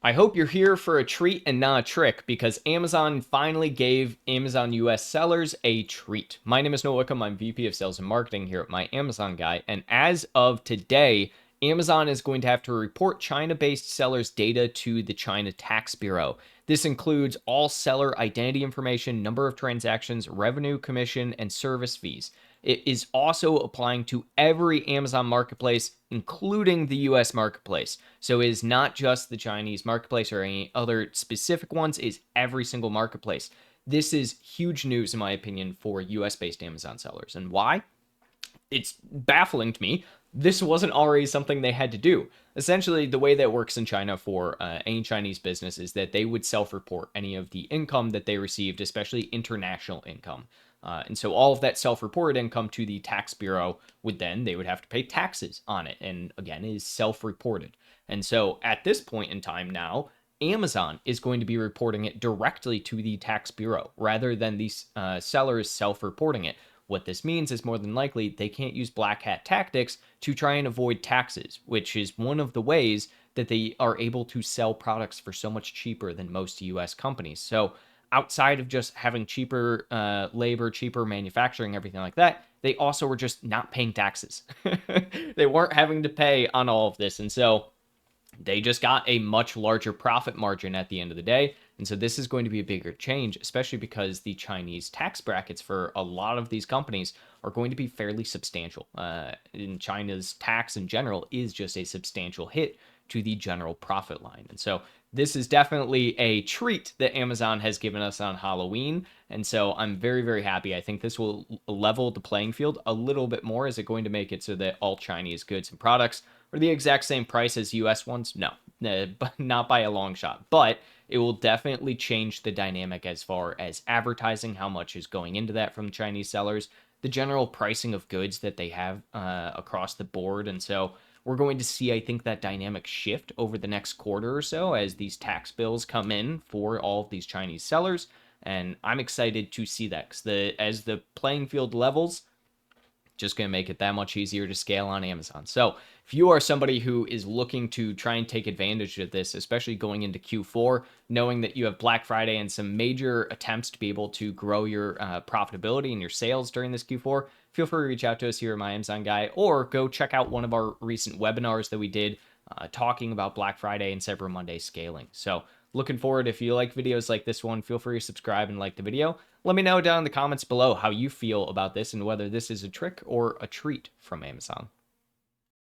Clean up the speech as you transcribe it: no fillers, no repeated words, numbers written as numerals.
I hope you're here for a treat and not a trick because Amazon finally gave Amazon US sellers a treat. My name is Noah Wickham. I'm VP of Sales and Marketing here at My Amazon Guy. And as of today, Amazon is going to have to report China-based sellers' data to the China Tax Bureau. This includes all seller identity information, number of transactions, revenue, commission, and service fees. It is also applying to every Amazon marketplace, including the US marketplace. So it is not just the Chinese marketplace or any other specific ones, it is every single marketplace. This is huge news, in my opinion, for US based Amazon sellers. And why? It's baffling to me. This wasn't already something they had to do. Essentially, the way that works in China for any Chinese business is that they would self-report any of the income that they received, especially international income. And so all of that self-reported income to the tax bureau they would have to pay taxes on it. And again, it is self-reported. And so at this point in time now, Amazon is going to be reporting it directly to the tax bureau rather than these sellers self-reporting it. What this means is more than likely they can't use black hat tactics to try and avoid taxes, which is one of the ways that they are able to sell products for so much cheaper than most US companies. So outside of just having cheaper labor, cheaper manufacturing, everything like that, they also were just not paying taxes. They weren't having to pay on all of this. And so they just got a much larger profit margin at the end of the day. And so this is going to be a bigger change, especially because the Chinese tax brackets for a lot of these companies are going to be fairly substantial. In China's tax in general is just a substantial hit to the general profit line. And so this is definitely a treat that Amazon has given us on Halloween. And so I'm very, very happy. I think this will level the playing field a little bit more. Is it going to make it so that all Chinese goods and products are the exact same price as US ones? No, not by a long shot. But it will definitely change the dynamic as far as advertising, how much is going into that from Chinese sellers, the general pricing of goods that they have across the board. And so we're going to see, I think, that dynamic shift over the next quarter or so as these tax bills come in for all of these Chinese sellers. And I'm excited to see that because as the playing field levels, just going to make it that much easier to scale on Amazon. So if you are somebody who is looking to try and take advantage of this, especially going into Q4, knowing that you have Black Friday and some major attempts to be able to grow your profitability and your sales during this Q4, feel free to reach out to us here at My Amazon Guy, or go check out one of our recent webinars that we did talking about Black Friday and Cyber Monday scaling. So looking forward. If you like videos like this one, feel free to subscribe and like the video. Let me know down in the comments below how you feel about this and whether this is a trick or a treat from Amazon.